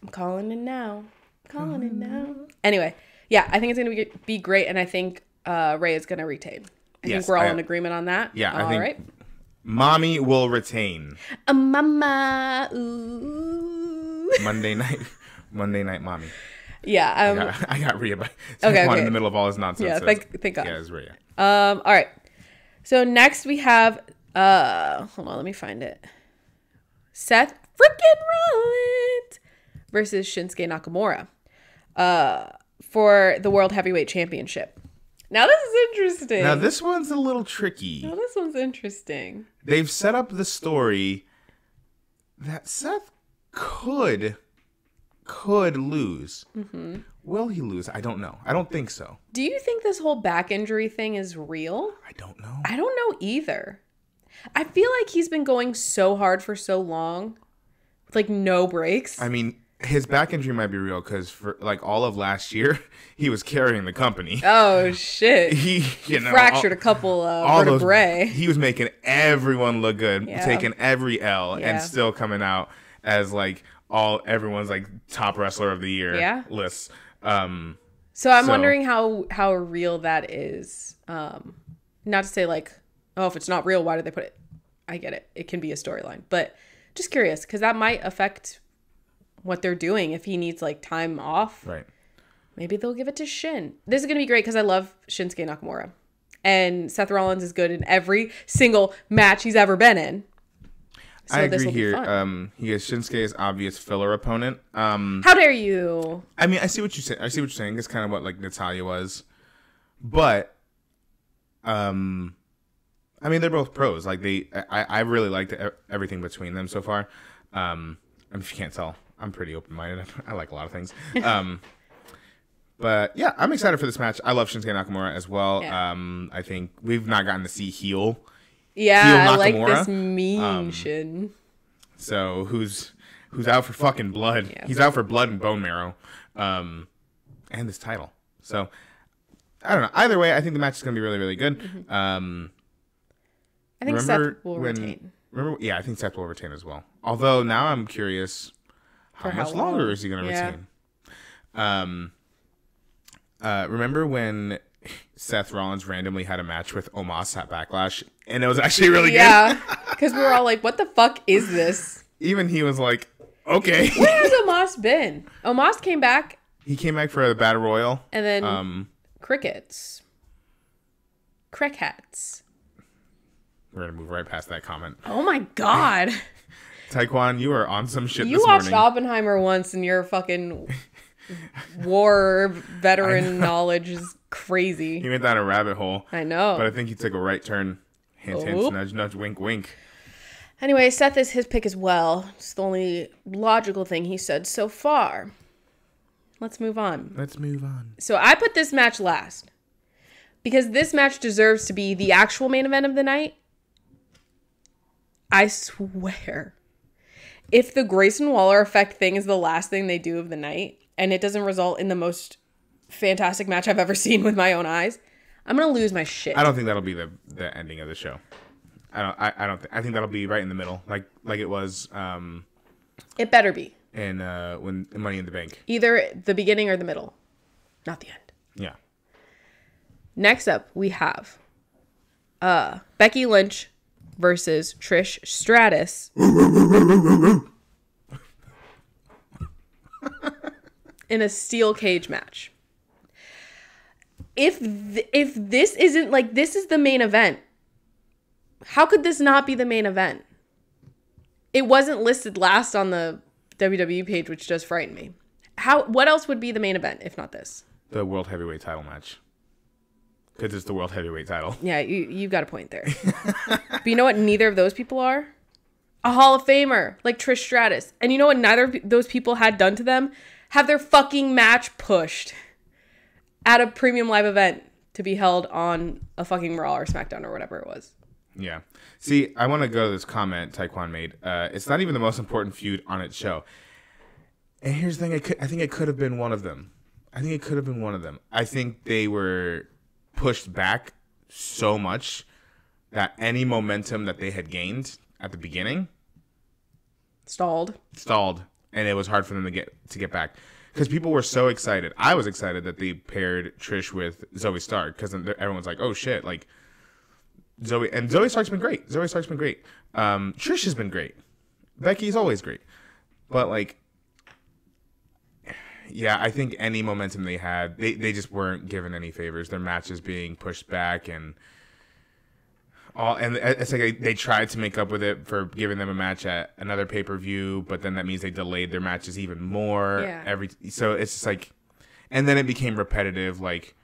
I'm calling it now. Calling it now. Anyway, yeah, I think it's going to be great, and I think Ray is going to retain. I think we're all in agreement on that. Yeah, all I think right. Mommy will retain. Mama. Ooh. Monday night Mommy. Yeah. I got Rhea by okay. in the middle of all his nonsense. Yeah, thank God. Yeah, it's Rhea. All right. So next we have hold on, let me find it. Seth freaking Rollins versus Shinsuke Nakamura for the World Heavyweight Championship. Now this is interesting. Now this one's a little tricky. Now this one's interesting. They've set up the story that Seth could lose. Mm-hmm. Will he lose? I don't know. I don't think so. Do you think this whole back injury thing is real? I don't know. I don't know either. I feel like he's been going so hard for so long with like no breaks. I mean, his back injury might be real because for like all of last year, he was carrying the company. Oh shit! He fractured a couple vertebrae. He was making everyone look good, taking every L, and still coming out as like everyone's like top wrestler of the year lists. So I'm wondering how real that is. Not to say like, oh, if it's not real, why did they put it? I get it. It can be a storyline, but just curious because that might affect what they're doing if he needs like time off. Right. Maybe they'll give it to Shin. This is going to be great because I love Shinsuke Nakamura. And Seth Rollins is good in every single match he's ever been in. So I agree here. He is Shinsuke's obvious filler opponent. How dare you? I mean, I see what you're saying. It's kind of what like Natalya was, but I mean, they're both pros. Like I really liked everything between them so far. If you can't tell, I'm pretty open-minded. I like a lot of things. But yeah, I'm excited for this match. I love Shinsuke Nakamura as well. Yeah. I think we've not gotten to see heel. Yeah, I like this mean Shin. So who's out for fucking blood? Yeah. He's out for blood and bone marrow, and this title. So I don't know. Either way, I think the match is gonna be really, really good. Mm-hmm. I think Seth will retain. Remember? Yeah, I think Seth will retain as well. Although now I'm curious, how much longer is he going to retain? Remember when Seth Rollins randomly had a match with Omos at Backlash, and it was actually really good? Yeah, because we were all like, what the fuck is this? Even he was like, okay. Where has Omos been? Omos came back. He came back for the Battle Royal. And then crickets. We're going to move right past that comment. Oh my God. Taekwon, you are on some shit you this watched morning. Oppenheimer once and your fucking war veteran knowledge is crazy. You went down a rabbit hole. I know. But I think you took a right turn. Hint, hint, nudge, nudge, wink, wink. Anyway, Seth is his pick as well. It's the only logical thing he said so far. Let's move on. So I put this match last because this match deserves to be the actual main event of the night. I swear, if the Grayson Waller effect thing is the last thing they do of the night and it doesn't result in the most fantastic match I've ever seen with my own eyes, I'm going to lose my shit. I don't think that'll be the ending of the show. I think that'll be right in the middle, like it was. It better be. And when Money in the Bank. Either the beginning or the middle, not the end. Yeah. Next up, we have Becky Lynch versus Trish Stratus in a steel cage match. If this isn't like, this is the main event, how could this not be the main event? It wasn't listed last on the WWE page, which does frighten me. What else would be the main event if not this? The World Heavyweight title match. Because it's the World Heavyweight title. Yeah, you've got a point there. But you know what neither of those people are? A Hall of Famer like Trish Stratus. And you know what neither of those people had done to them? Have their fucking match pushed at a premium live event to be held on a fucking Raw or SmackDown or whatever it was. Yeah. See, I want to go to this comment Taekwon made. It's not even the most important feud on its show. And here's the thing. I think it could have been one of them. I think they were pushed back so much that any momentum that they had gained at the beginning stalled, and it was hard for them to get back because people were so excited. I was excited that they paired Trish with Zoe Stark because everyone's like, "Oh shit!" Like Zoe Stark's been great. Trish has been great. Becky's always great, but like. Yeah, I think any momentum they had, they just weren't given any favors. Their matches being pushed back and it's like they tried to make up with it for giving them a match at another pay-per-view, but then that means they delayed their matches even more. Yeah. So it's just like, and then it became repetitive, like,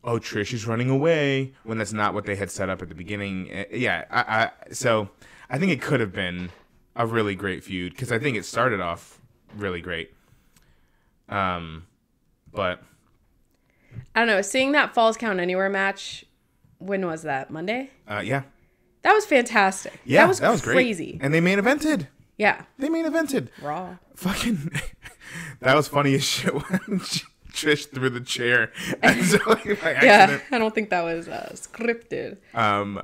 oh, Trish is running away when that's not what they had set up at the beginning. Yeah, so I think it could have been a really great feud because I think it started off really great. But I don't know. Seeing that Falls Count Anywhere match, when was that? Monday? Yeah. That was fantastic. Yeah, that was crazy. Great. And they main evented. Yeah. They main evented. Raw. Fucking, that was funny as shit when Trish threw the chair at Zoe by accident. Yeah, I don't think that was scripted. And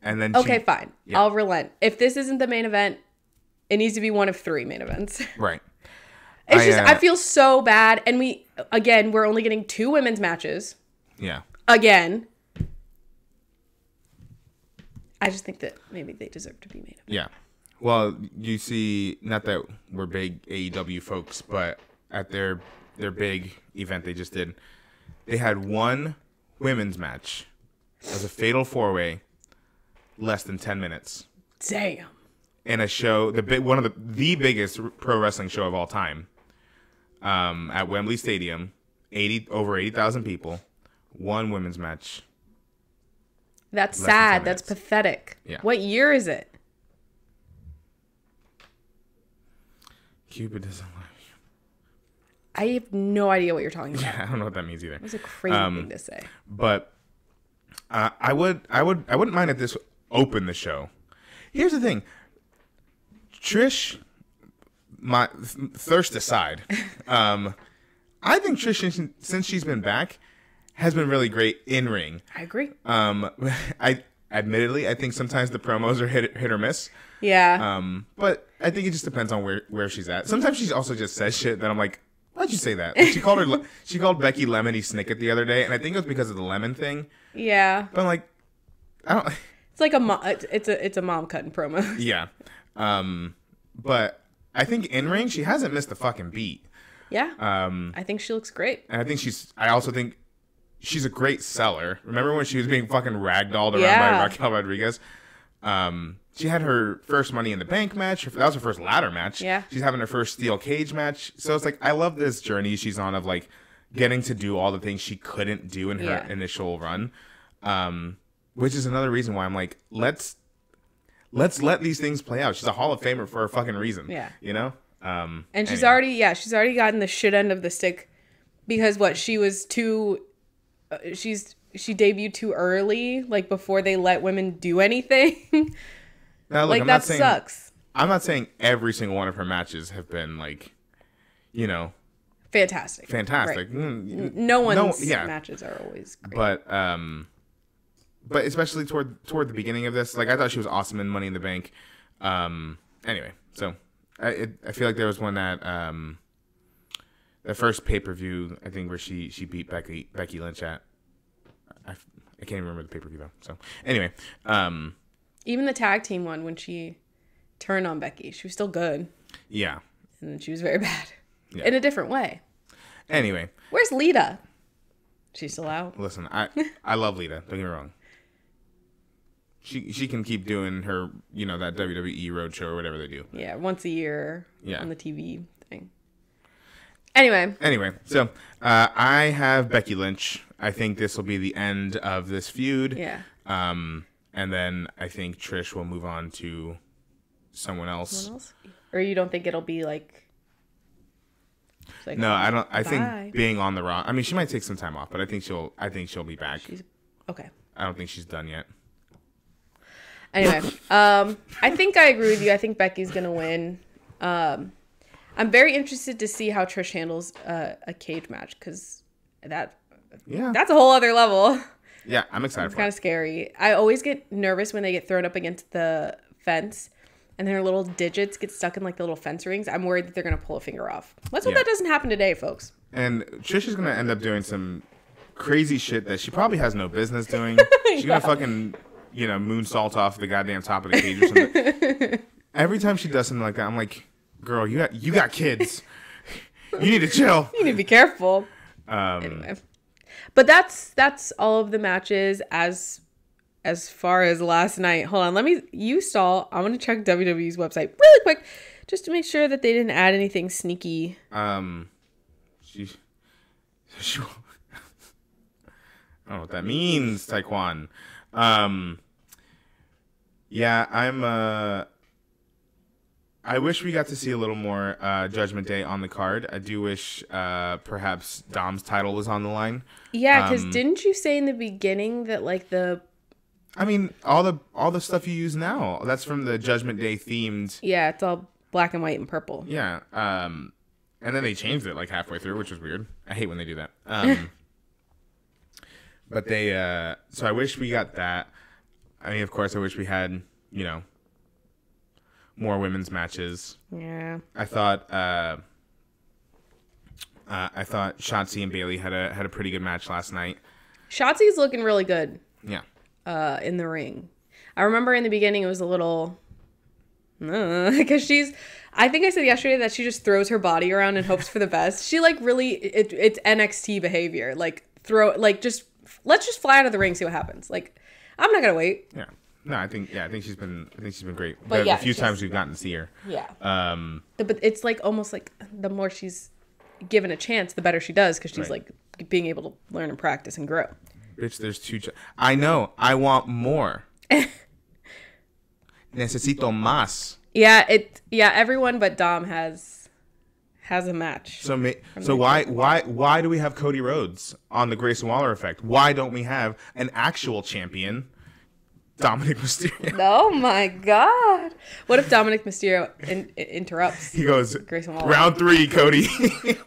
then okay, fine. Yeah. I'll relent. If this isn't the main event, it needs to be one of 3 main events. Right. It's I feel so bad. And we're only getting 2 women's matches. Yeah. Again. I just think that maybe they deserve to be made of. Yeah. Well, you see, not that we're big AEW folks, but at their big event they just did, they had 1 women's match. It was a fatal 4-way, less than 10 minutes. Damn. In a show, one of the biggest pro wrestling show of all time. At Wembley Stadium, over 80,000 people, 1 women's match. That's sad. That's pathetic. Yeah. What year is it? Cupid doesn't love you. I have no idea what you're talking about. Yeah, I don't know what that means either. It was a crazy thing to say. But I wouldn't mind if this opened the show. Here's the thing. Trish, my thirst aside, I think Trish, since she's been back, has been really great in ring. I agree. admittedly, I think sometimes the promos are hit or miss. Yeah. But I think it just depends on where she's at. Sometimes she also just says shit that I'm like, why'd you say that? Like she called Becky Lemony Snicket the other day, and I think it was because of the lemon thing. Yeah. But I'm like, I don't. It's like it's a mom cutting promo. Yeah. But I think in ring she hasn't missed a fucking beat. Yeah. I think she looks great. And I also think she's a great seller. Remember when she was being fucking ragdolled around by Raquel Rodriguez? She had her first Money in the Bank match. That was her first ladder match. Yeah. She's having her first steel cage match. So it's like, I love this journey she's on of like getting to do all the things she couldn't do in her initial run. Which is another reason why I'm like, let's let these things play out. She's a Hall of Famer for a fucking reason. Yeah. You know? And she's already gotten the shit end of the stick because she was too, she debuted too early, like before they let women do anything. Now, look, like that sucks. I'm not saying every single one of her matches have been like, you know, fantastic. Right. No one's matches are always great. But especially toward the beginning of this, like I thought she was awesome in Money in the Bank. Anyway, so I feel like there was one that the first pay-per-view, I think, where she beat Becky Lynch at. I can't even remember the pay-per-view though. So anyway, even the tag team one when she turned on Becky, she was still good. Yeah. And then she was very bad in a different way. Anyway, where's Lita? She's still out. Listen, I love Lita. Don't get me wrong. She can keep doing her, you know, that WWE roadshow or whatever they do. Yeah, once a year on the TV thing. Anyway, so I have Becky Lynch. I think this will be the end of this feud. Yeah. And then I think Trish will move on to someone else. Or you don't think it'll be like no, I don't. I think being on the Raw. I mean, she might take some time off, but I think she'll be back. Okay. I don't think she's done yet. Anyway, I think I agree with you. I think Becky's gonna win. I'm very interested to see how Trish handles a cage match because that's a whole other level. Yeah, I'm excited. It's kind of scary. I always get nervous when they get thrown up against the fence and their little digits get stuck in like the little fence rings. I'm worried that they're going to pull a finger off. Let's hope that doesn't happen today, folks. And Trish is going to end up doing some crazy shit that she probably has no business doing. She's going to fucking, you know, moonsault off the goddamn top of the cage or something. Every time she does something like that, I'm like, girl, you got kids. You need to chill. You need to be careful. Anyway. But that's all of the matches as far as last night. Hold on, you stall. I want to check WWE's website really quick just to make sure that they didn't add anything sneaky. She I don't know what that means, Taekwon. Yeah, I wish we got to see a little more Judgment Day on the card. I do wish perhaps Dom's title was on the line. Yeah, because didn't you say in the beginning that like I mean, all the stuff you use now, that's from the Judgment Day themed. Yeah, it's all black and white and purple. Yeah. And then they changed it like halfway through, which was weird. I hate when they do that. But they so I wish we got that. I mean, of course, I wish we had, you know, more women's matches. Yeah. I thought Shotzi and Bayley had a pretty good match last night. Shotzi's looking really good. Yeah. In the ring. I remember in the beginning it was a little because I think I said yesterday that she just throws her body around and hopes for the best. She like really it's NXT behavior. Like let's just fly out of the ring, see what happens. Like I'm not gonna wait. Yeah. No, I think she's been great. But the few times we've gotten to see her. Yeah. But it's like almost like the more she's given a chance, the better she does because she's like being able to learn and practice and grow. Bitch, there's two. I know. I want more. Necesito más. Yeah. Everyone but Dom has a match. So why do we have Cody Rhodes on the Grayson Waller effect? Why don't we have an actual champion, Dominic Mysterio? Oh my God! What if Dominic Mysterio interrupts? He goes, Grayson Waller. Round 3, Cody.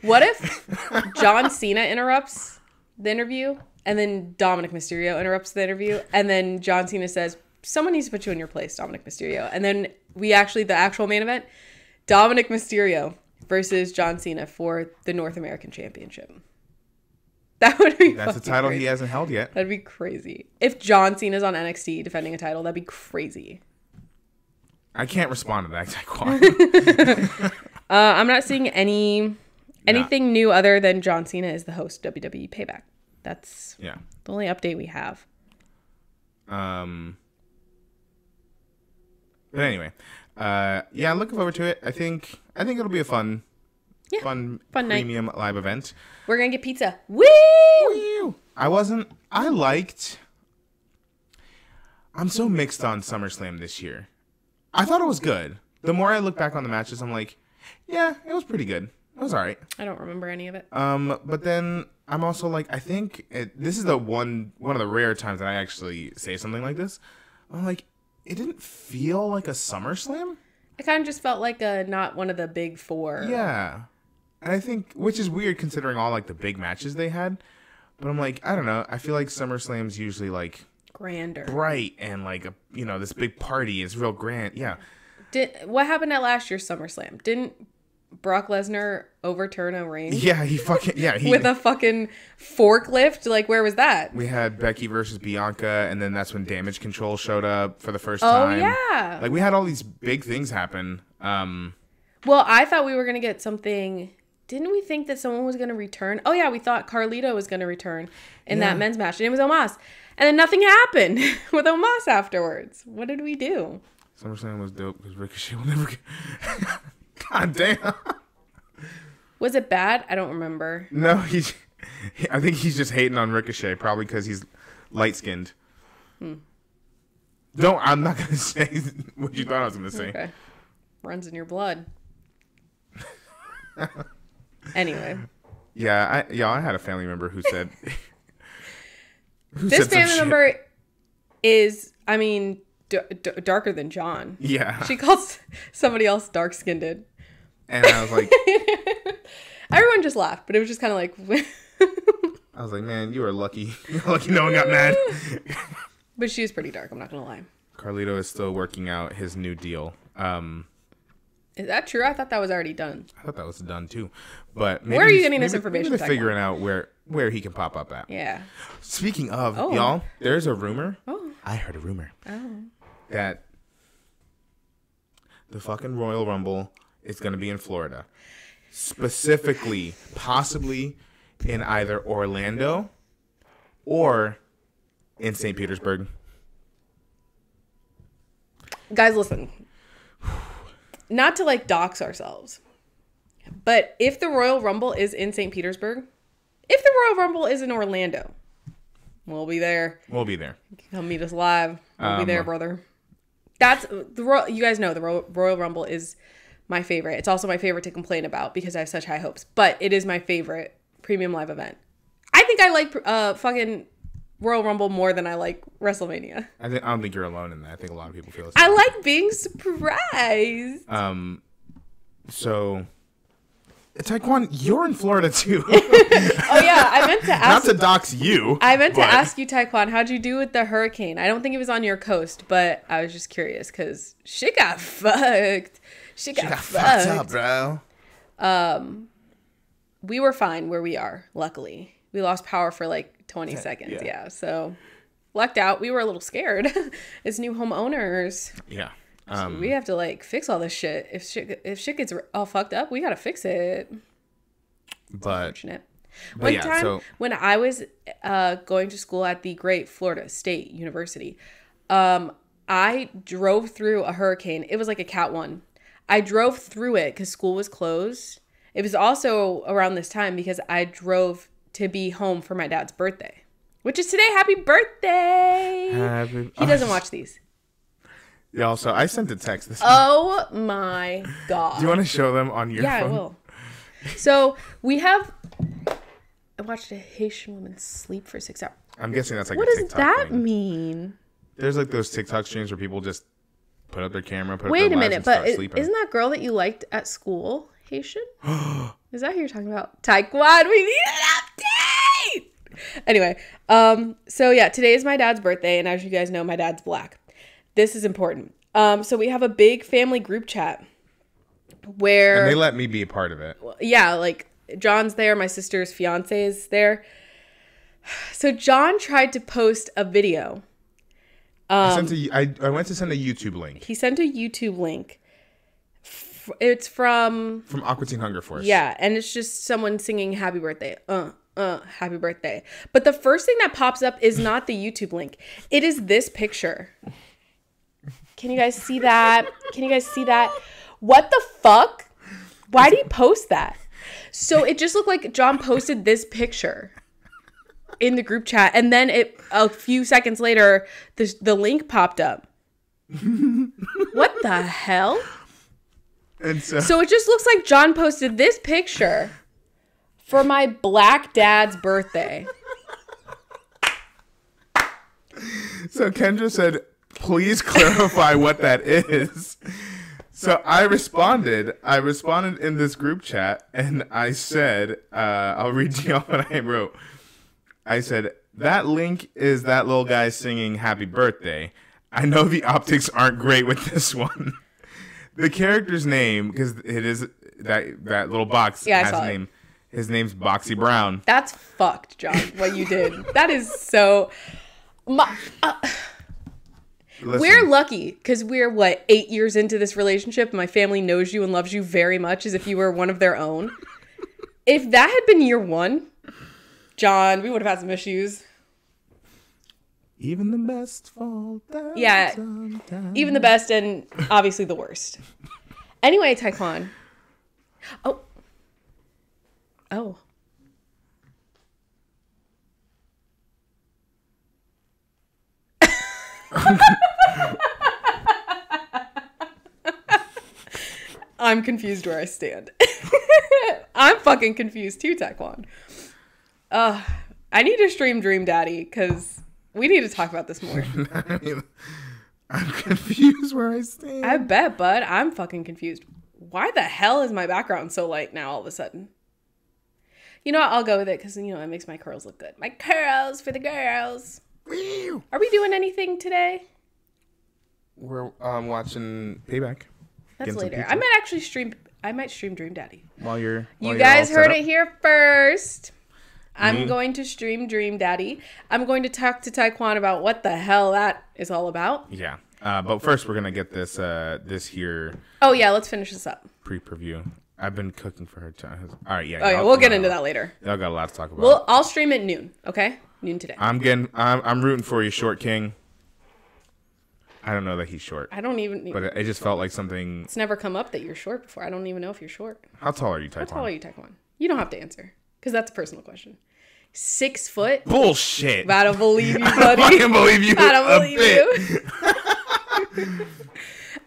What if John Cena interrupts the interview And then Dominic Mysterio interrupts the interview. And then John Cena says, someone needs to put you in your place, Dominic Mysterio. And then the actual main event, Dominic Mysterio versus John Cena for the North American Championship. That would be That's a title crazy. He hasn't held yet. That'd be crazy. If John Cena's on NXT defending a title, that'd be crazy. I can't respond to that, Taekwon. I'm not seeing anything new other than John Cena is the host of WWE Payback. That's the only update we have. But anyway, I'm looking forward to it. I think it'll be a fun premium night. Live event. We're gonna get pizza. Woo! I'm so mixed on SummerSlam this year. I thought it was good. The more I look back on the matches, I'm like, yeah, it was pretty good. It was all right. I don't remember any of it. But then I'm also like, I think this is one of the rare times that I actually say something like this. I'm like, it didn't feel like a SummerSlam. It kind of just felt like not one of the big four. Yeah. And I think, which is weird considering all like the big matches they had. But I'm like, I don't know. I feel like SummerSlam's usually like grander, bright, and like this big party is real grand. Yeah. What happened at last year's SummerSlam? Didn't Brock Lesnar overturn a ring? Yeah, he with a fucking forklift. Like, where was that? We had Becky versus Bianca, and then that's when Damage Control showed up for the first time. Oh yeah. Like, we had all these big things happen. Well, I thought we were gonna get something. Didn't we think that someone was gonna return? Oh yeah, we thought Carlito was gonna return in that men's match, and it was Omos. And then nothing happened with Omos afterwards. What did we do? SummerSlam was dope because Ricochet will never get... God damn. Was it bad? I don't remember. No, I think he's just hating on Ricochet, probably because he's light-skinned. I'm not going to say what you thought I was going to say. Okay. Runs in your blood. Anyway. Yeah, I had a family member who said... This family member is, darker than John. Yeah. She calls somebody else dark-skinned. And I was like... Everyone just laughed, but it was just kind of like... I was like, man, you are lucky. You're lucky no one got mad. But she is pretty dark, I'm not going to lie. Carlito is still working out his new deal. Is that true? I thought that was already done. I thought that was done, too. But maybe where are you getting this information? Maybe they're figuring out where he can pop up at. Yeah. Speaking of, y'all, there's a rumor. Oh. I heard a rumor. Oh. That the fucking Royal Rumble is going to be in Florida. Specifically, possibly in either Orlando or in St. Petersburg. Guys, listen. Not to dox ourselves, but if the Royal Rumble is in St. Petersburg, if the Royal Rumble is in Orlando, we'll be there. We'll be there. Come meet us live. We'll be there, brother. That's you guys know the Royal Rumble is my favorite. It's also my favorite to complain about because I have such high hopes, but it is my favorite premium live event. I think I like fucking Royal Rumble more than I like WrestleMania. I don't think you're alone in that. I think a lot of people feel the same. I like being surprised. So Taekwon, you're in Florida too. Oh yeah, I meant to ask. Not to dox you. I meant to ask you, Taekwon, how'd you do with the hurricane? I don't think it was on your coast, but I was just curious because shit got fucked. Shit got fucked up, bro. We were fine where we are. Luckily, we lost power for 20 seconds. Yeah, so lucked out. We were a little scared as new homeowners. Yeah. So we have to fix all this shit. If shit gets all fucked up, we gotta fix it. But unfortunate. One time when I was going to school at the great Florida State University, I drove through a hurricane. It was like a Cat 1. I drove through it because school was closed. It was also around this time because I drove to be home for my dad's birthday, which is today. Happy birthday! He doesn't watch these. Yeah, also, I sent a text this Oh my God. Do you want to show them on your phone? Yeah, I will. So, I watched a Haitian woman sleep for 6 hours. I'm guessing that's what a TikTok does that thing. Mean? There's those TikTok streams where people just put up their camera, Wait a minute, but isn't that girl that you liked at school Haitian? Is that who you're talking about? Taekwon, we need an update! Anyway, so yeah, today is my dad's birthday, and as you guys know, my dad's black. This is important. So we have a big family group chat where... And they let me be a part of it. Yeah, like, John's there, my sister's fiance is there. So John tried to post a video. I went to send a YouTube link. He sent a YouTube link. It's from Aqua Teen Hunger Force. Yeah, and it's just someone singing happy birthday. Happy birthday. But the first thing that pops up is not the YouTube link. It is this picture. Can you guys see that? What the fuck? Why did he post that? So it just looked like John posted this picture in the group chat, and then a few seconds later, the link popped up. What the hell? And so it just looks like John posted this picture for my black dad's birthday. So Kendra said, please clarify what that is. So I responded in this group chat, and I said, I'll read to y'all what I wrote. I said, that link is that little guy singing happy birthday. I know the optics aren't great with this one. The character's name, because it is that little box has a name. His name's Boxy Brown. That's fucked, John, what you did. That is so... We're lucky, because we're, 8 years into this relationship. My family knows you and loves you very much as if you were one of their own. If that had been year one, John, we would have had some issues. Even the best fall down. Yeah, sometimes. Even the best and obviously the worst. Anyway, Taekwon. Oh. I'm confused where I stand. I'm fucking confused too, Taekwon. I need to stream Dream Daddy because we need to talk about this more. I'm confused where I stand. I bet, bud. I'm fucking confused. Why the hell is my background so light now all of a sudden? You know what? I'll go with it because, it makes my curls look good. My curls for the girls. Are we doing anything today? We're watching Payback. That's later. I might stream Dream Daddy. You guys heard it here first. I'm going to stream Dream Daddy. I'm going to talk to Taekwon about what the hell that is all about. Yeah. But first, we're going to get this here. Oh, yeah. Let's finish this up. Pre-preview. I've been cooking for her time. All right, yeah. Oh, yeah. We'll get into that later. Y'all got a lot to talk about. Well, I'll stream at noon, okay? Noon today. I'm rooting for you, Short King. I don't know that he's short. I don't even... But it just felt like something... It's never come up that you're short before. I don't even know if you're short. How tall are you, Taekwon? How tall are you, Taekwon? You don't have to answer. Because that's a personal question. 6 foot? Bullshit. I don't believe you, buddy. I fucking believe you. I don't believe you.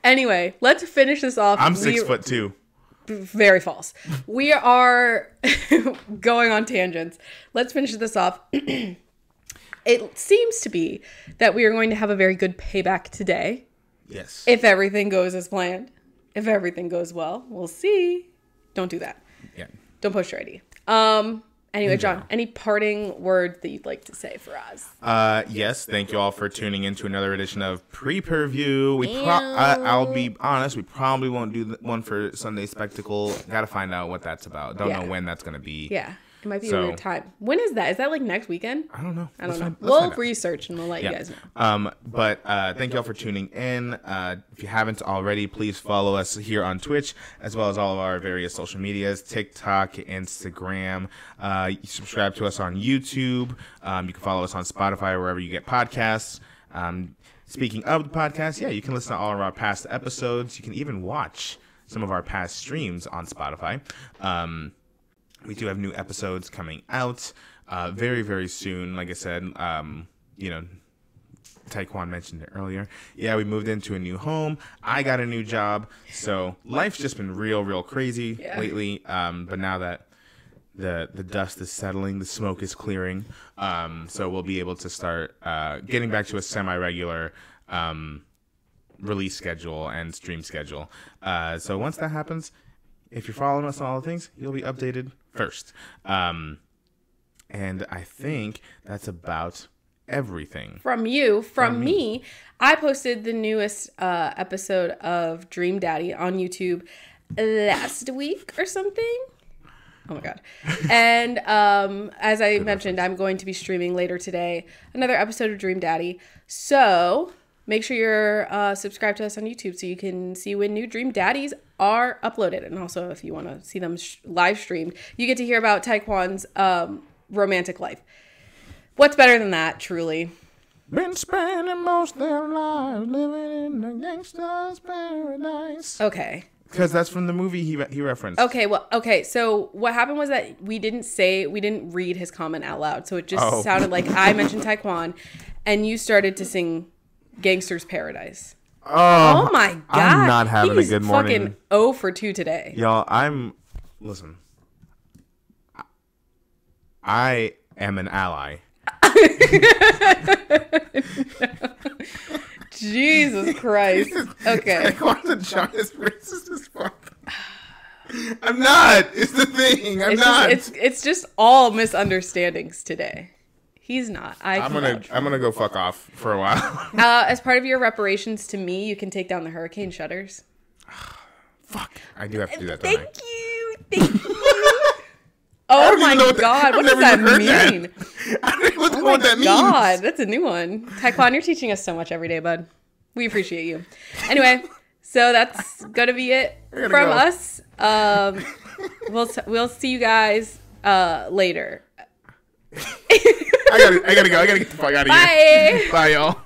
Anyway, let's finish this off. I'm 6'2". Very false. We are going on tangents. Let's finish this off. It seems to be that we are going to have a very good payback today. Yes. If everything goes as planned. If everything goes well, we'll see. Don't do that. Yeah. Don't post your ID. Anyway, John, any parting words that you'd like to say for us? Yes. Thank you all for tuning in to another edition of Pre-Per-View. I'll be honest, we probably won't do one for Sunday Spectacle. Got to find out what that's about. Don't know when that's going to be. Yeah. It might be a weird time. When is that? Is that next weekend? I don't know. I don't know. We'll research and we'll let you guys know. But thank you all for tuning in. If you haven't already, please follow us here on Twitch, as well as all of our various social medias, TikTok, Instagram. You subscribe to us on YouTube. You can follow us on Spotify or wherever you get podcasts. Speaking of the podcast, you can listen to all of our past episodes. You can even watch some of our past streams on Spotify. We do have new episodes coming out very, very soon. Like I said, Taekwon mentioned it earlier. Yeah, we moved into a new home. I got a new job. So life's just been real crazy lately. But now that the dust is settling, the smoke is clearing. So we'll be able to start getting back to a semi-regular release schedule and stream schedule. So once that happens, if you're following us on all the things, you'll be updated first. And I think that's about everything. From me, I posted the newest episode of Dream Daddy on YouTube last week or something. Oh my God. And as I mentioned, I'm going to be streaming later today another episode of Dream Daddy. So make sure you're subscribed to us on YouTube so you can see when new Dream Daddies are uploaded. And also, if you want to see them live streamed, you get to hear about Taekwon's romantic life. What's better than that, truly? Been spending most of their lives living in the gangster's paradise. Okay. Because that's from the movie he referenced. Okay. So what happened was that we didn't read his comment out loud. So it just sounded like I mentioned Taekwon and you started to sing Gangster's Paradise. Oh my God. I'm not having a good morning. He's fucking 0 for 2 today. Y'all, listen. I am an ally. Jesus Christ. Okay. Taekwon's a giant racist as fuck. I'm not. It's the thing. I'm not. It's just all misunderstandings today. He's not. I'm gonna go fuck off for a while. As part of your reparations to me, you can take down the hurricane shutters. Fuck. I do have to do that. Thank you. Oh my God, what does that mean? I don't even know what that means. Oh my God, that's a new one. Taekwon, you're teaching us so much every day, bud. We appreciate you. Anyway, so that's gonna be it from us. We'll see you guys later. I gotta go. I gotta get the fuck out of here. Bye. Bye, y'all.